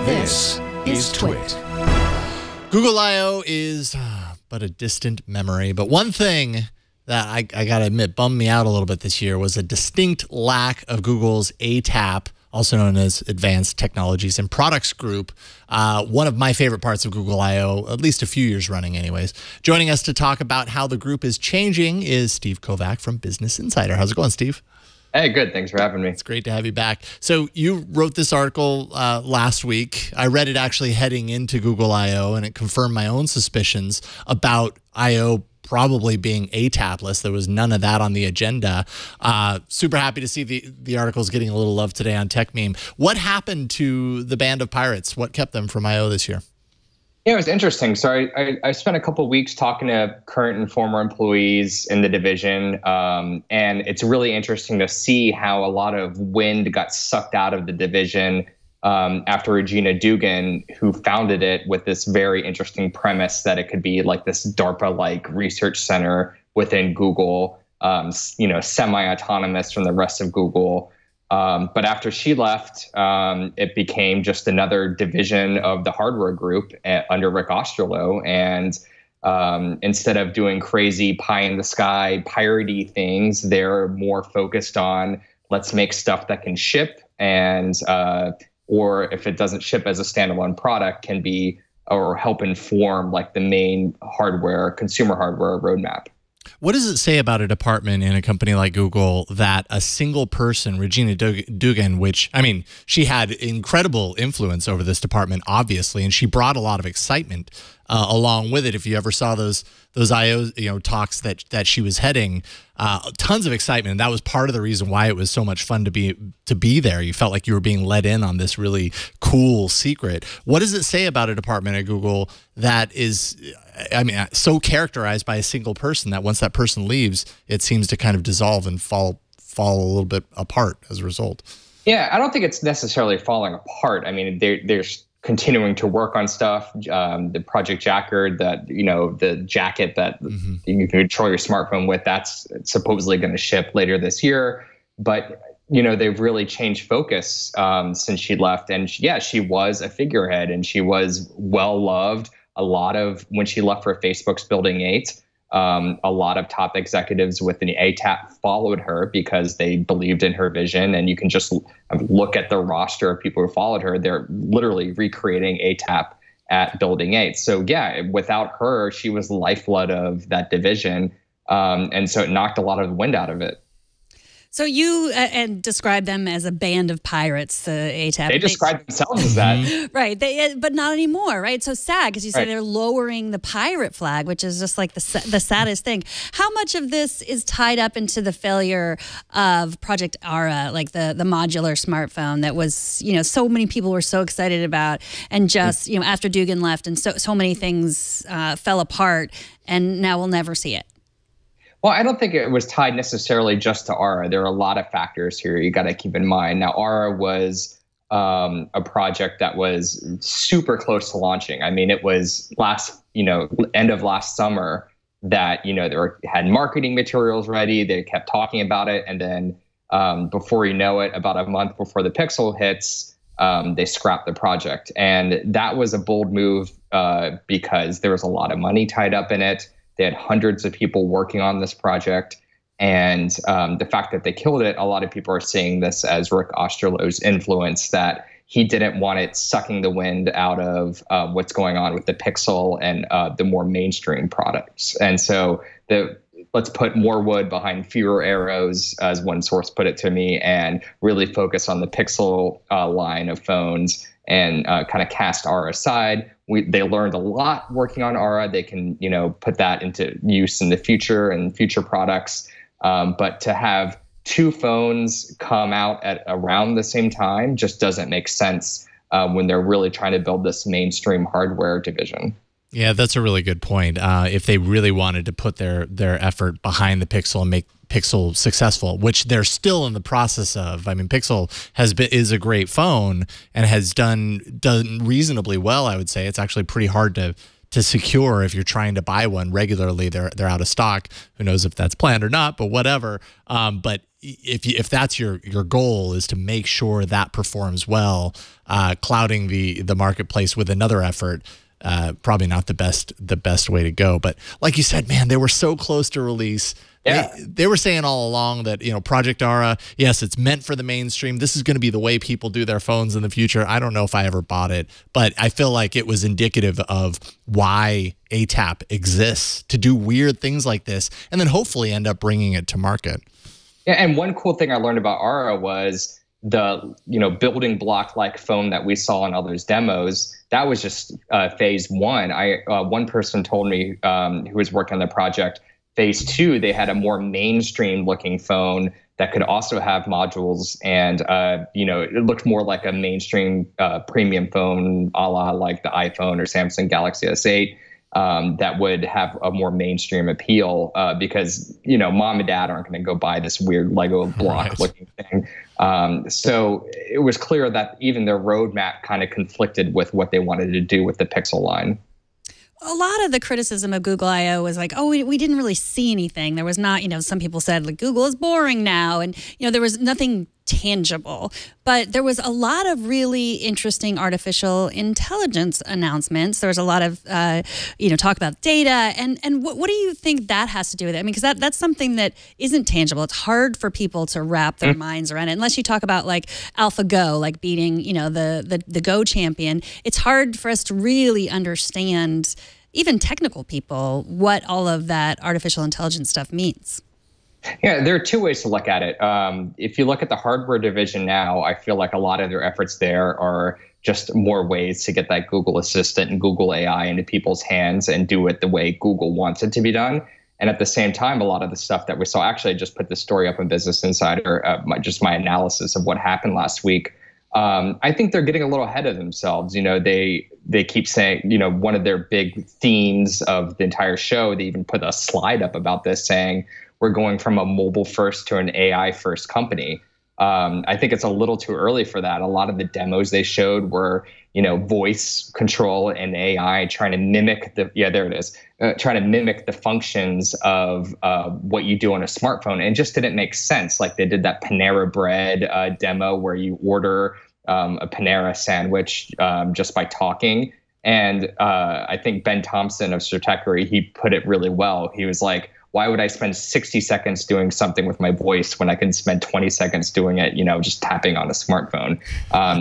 This is TWiT. Google I/O is but a distant memory. But one thing that I got to admit bummed me out a little bit this year was a distinct lack of Google's ATAP, also known as Advanced Technologies and Products Group, one of my favorite parts of Google I/O, at least a few years running anyways. Joining us to talk about how the group is changing is Steve Kovac from Business Insider. How's it going, Steve? Hey, good. Thanks for having me. It's great to have you back. So you wrote this article last week. I read it actually heading into Google I/O, and it confirmed my own suspicions about I/O probably being ATAP-less. There was none of that on the agenda. Super happy to see the article's getting a little love today on Tech Meme. What happened to the band of pirates? What kept them from I/O this year? Yeah, it was interesting. So I spent a couple of weeks talking to current and former employees in the division, and it's really interesting to see how a lot of wind got sucked out of the division after Regina Dugan, who founded it with this very interesting premise that it could be like this DARPA-like research center within Google, semi-autonomous from the rest of Google. But after she left, it became just another division of the hardware group under Rick Osterloh. And instead of doing crazy pie-in-the-sky piratey things, they're more focused on let's make stuff that can ship and or if it doesn't ship as a standalone product, can be or help inform like the main hardware, consumer hardware roadmap. What does it say about a department in a company like Google that a single person, Regina Dugan, which, I mean, she had incredible influence over this department, obviously, and she brought a lot of excitement along with it. If you ever saw those I/O talks that she was heading, tons of excitement. And that was part of the reason why it was so much fun to be there. You felt like you were being let in on this really cool secret. What does it say about a department at Google that is, I mean, so characterized by a single person that once that person leaves, it seems to kind of dissolve and fall a little bit apart as a result? Yeah, I don't think it's necessarily falling apart. I mean, there's continuing to work on stuff. The Project Jacquard, the jacket that you can control your smartphone with, that's supposedly going to ship later this year. But they've really changed focus since she left. And she was a figurehead, and she was well loved. When she left for Facebook's Building 8, a lot of top executives within the ATAP followed her because they believed in her vision. And you can just look at the roster of people who followed her. They're literally recreating ATAP at Building 8. So yeah, without her, she was the lifeblood of that division. And so it knocked a lot of the wind out of it. So you and describe them as a band of pirates, the ATAP. They describe themselves as that. Right, but not anymore, right? So sad, because you say they're lowering the pirate flag, which is just like the saddest thing. How much of this is tied up into the failure of Project Ara, like the modular smartphone that was, so many people were so excited about, and just, after Dugan left and so many things fell apart, and now we'll never see it? Well, I don't think it was tied necessarily just to Ara. There are a lot of factors here you got to keep in mind. Now, Ara was a project that was super close to launching. I mean, it was end of last summer that, had marketing materials ready. They kept talking about it. And then before you know it, about a month before the Pixel hits, they scrapped the project. And that was a bold move because there was a lot of money tied up in it. They had hundreds of people working on this project. And the fact that they killed it, a lot of people are seeing this as Rick Osterloh's influence, that he didn't want it sucking the wind out of what's going on with the Pixel and the more mainstream products. And so let's put more wood behind fewer arrows, as one source put it to me, and really focus on the Pixel line of phones and kind of cast Ara aside. They learned a lot working on Ara. They can, put that into use in the future and future products. But to have two phones come out at around the same time just doesn't make sense when they're really trying to build this mainstream hardware division. Yeah, that's a really good point. If they really wanted to put their effort behind the Pixel and make Pixel successful, which they're still in the process of. I mean, Pixel is a great phone and has done reasonably well, I would say. It's actually pretty hard to to secure if you're trying to buy one regularly. They're out of stock. Who knows if that's planned or not, but whatever. But if that's your goal, is to make sure that performs well, clouding the marketplace with another effort, probably not the best way to go. But like you said, man, they were so close to release. Yeah. They were saying all along that, Project Ara, yes, it's meant for the mainstream. This is going to be the way people do their phones in the future. I don't know if I ever bought it, but I feel like it was indicative of why ATAP exists, to do weird things like this and then hopefully end up bringing it to market. Yeah, and one cool thing I learned about Ara was the building block like phone that we saw in others' demos. That was just phase one. One person told me who was working on the project, phase two, they had a more mainstream looking phone that could also have modules, and it looked more like a mainstream premium phone, a la like the iPhone or Samsung Galaxy S8. That would have a more mainstream appeal because mom and dad aren't going to go buy this weird Lego block looking thing. So it was clear that even their roadmap kind of conflicted with what they wanted to do with the Pixel line. A lot of the criticism of Google I/O was like, oh, we didn't really see anything. There was not, some people said like Google is boring now, and there was nothing tangible. But there was a lot of really interesting artificial intelligence announcements. There was a lot of talk about data, and what do you think that has to do with it? I mean, because that's something that isn't tangible. It's hard for people to wrap their minds around it, unless you talk about like AlphaGo, like beating the Go champion. It's hard for us to really understand, even technical people, what all of that artificial intelligence stuff means. Yeah, there are two ways to look at it. If you look at the hardware division now, I feel like a lot of their efforts there are just more ways to get that Google Assistant and Google AI into people's hands and do it the way Google wants it to be done. And at the same time, a lot of the stuff that we saw, actually, I just put this story up in Business Insider, my analysis of what happened last week. I think they're getting a little ahead of themselves. They keep saying, one of their big themes of the entire show, they even put a slide up about this saying, we're going from a mobile first to an AI first company. I think it's a little too early for that. A lot of the demos they showed were, voice control and AI trying to mimic trying to mimic the functions of what you do on a smartphone, and just didn't make sense. Like they did that Panera Bread demo where you order a Panera sandwich just by talking. And I think Ben Thompson of Stratechery, he put it really well. He was like, why would I spend 60 seconds doing something with my voice when I can spend 20 seconds doing it, just tapping on a smartphone?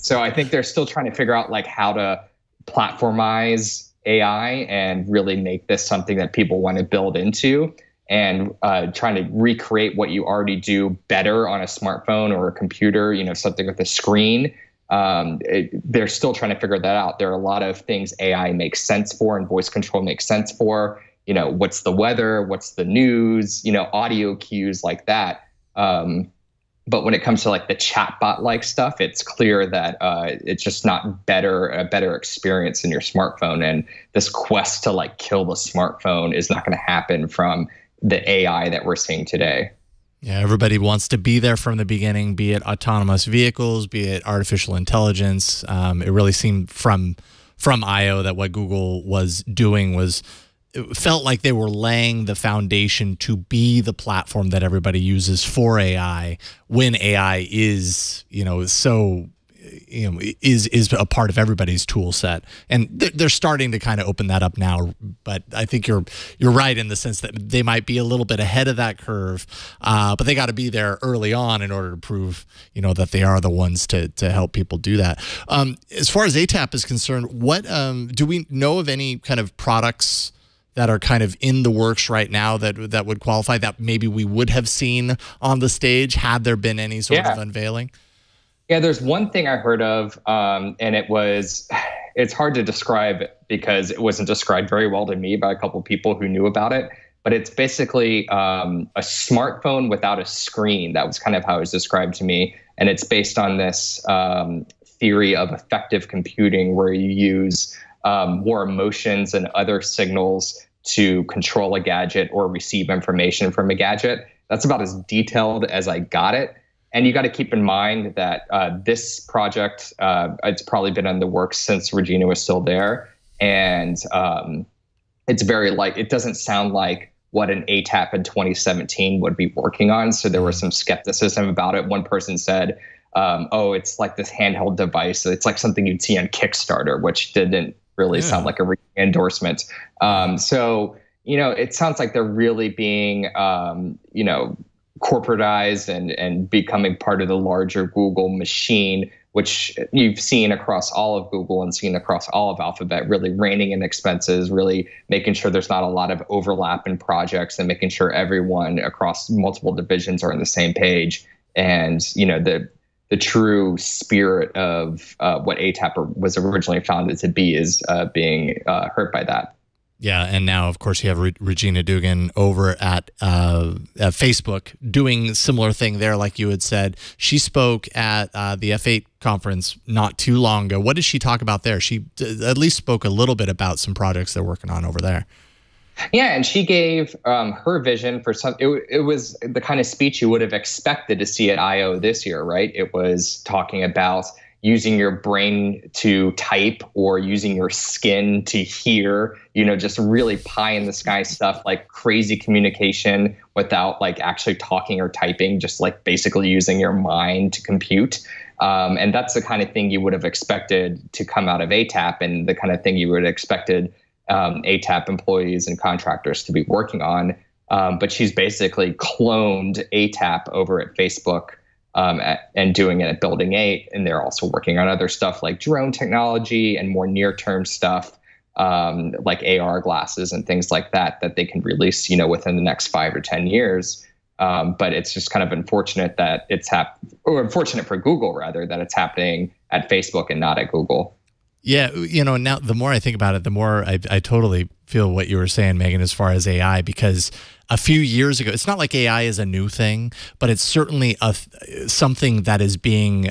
So I think they're still trying to figure out like how to platformize AI and really make this something that people want to build into, and trying to recreate what you already do better on a smartphone or a computer, something with a screen. They're still trying to figure that out. There are a lot of things AI makes sense for and voice control makes sense for. What's the weather, what's the news, audio cues like that. But when it comes to like the chatbot like stuff, it's clear that it's just not a better experience in your smartphone. And this quest to like kill the smartphone is not going to happen from the AI that we're seeing today. Yeah, everybody wants to be there from the beginning, be it autonomous vehicles, be it artificial intelligence. It really seemed from I/O that what Google was doing was, it felt like they were laying the foundation to be the platform that everybody uses for AI, when AI is, is a part of everybody's tool set. And they're starting to kind of open that up now. But I think you're right in the sense that they might be a little bit ahead of that curve, but they got to be there early on in order to prove, that they are the ones to help people do that. As far as ATAP is concerned, what do we know of any kind of products that are kind of in the works right now that would qualify, that maybe we would have seen on the stage had there been any sort of unveiling? Yeah, there's one thing I heard of, and it's hard to describe because it wasn't described very well to me by a couple of people who knew about it. But it's basically a smartphone without a screen. That was kind of how it was described to me. And it's based on this theory of effective computing, where you use more emotions and other signals to control a gadget or receive information from a gadget. That's about as detailed as I got it. And you got to keep in mind that this project, it's probably been in the works since Regina was still there. And it's very like, it doesn't sound like what an ATAP in 2017 would be working on. So there was some skepticism about it. One person said, oh, it's like this handheld device. It's like something you'd see on Kickstarter, which didn't really sound like a endorsement. So, you know, it sounds like they're really being, you know, corporatized and becoming part of the larger Google machine, which you've seen across all of Google and seen across all of Alphabet, really reining in expenses, really making sure there's not a lot of overlap in projects and making sure everyone across multiple divisions are on the same page. And, you know, the true spirit of what ATAP was originally founded to be is being hurt by that. Yeah, and now, of course, you have Regina Dugan over at Facebook doing a similar thing there, like you had said. She spoke at the F8 conference not too long ago. What did she talk about there? She at least spoke a little bit about some projects they're working on over there. Yeah, and she gave her vision for some. It was the kind of speech you would have expected to see at I/O this year, right? It was talking about using your brain to type or using your skin to hear, you know, just really pie in the sky stuff like crazy communication without like actually talking or typing, just like basically using your mind to compute. And that's the kind of thing you would have expected to come out of ATAP and the kind of thing you would have expected ATAP employees and contractors to be working on. But she's basically cloned ATAP over at Facebook. And doing it at Building 8. And they're also working on other stuff like drone technology and more near-term stuff like AR glasses and things like that they can release, you know, within the next 5 or 10 years. But it's just kind of unfortunate that or unfortunate for Google, rather, that it's happening at Facebook and not at Google. Yeah, you know, now the more I think about it, the more I totally feel what you were saying, Megan, as far as AI, because a few years ago, it's not like AI is a new thing, but it's certainly something that is being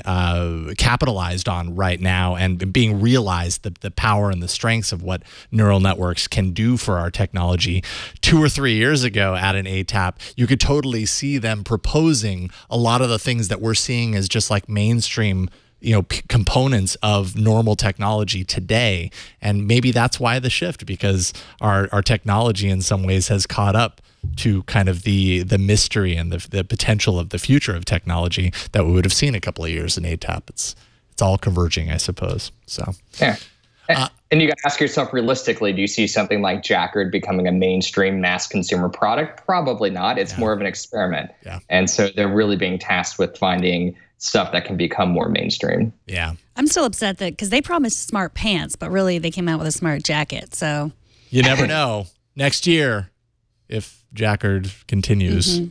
capitalized on right now and being realized, the power and the strengths of what neural networks can do for our technology. 2 or 3 years ago at an ATAP, you could totally see them proposing a lot of the things that we're seeing as just like mainstream, you know, components of normal technology today. And maybe that's why the shift, because our technology in some ways has caught up to kind of the mystery and the potential of the future of technology that we would have seen a couple of years in ATAP. It's all converging, I suppose. So yeah. And you got to ask yourself realistically, do you see something like Jacquard becoming a mainstream mass consumer product? Probably not. It's more of an experiment. Yeah. And so they're really being tasked with finding stuff that can become more mainstream. Yeah. I'm still upset that because they promised smart pants, but really they came out with a smart jacket. So you never know. Next year, if Jacquard continues.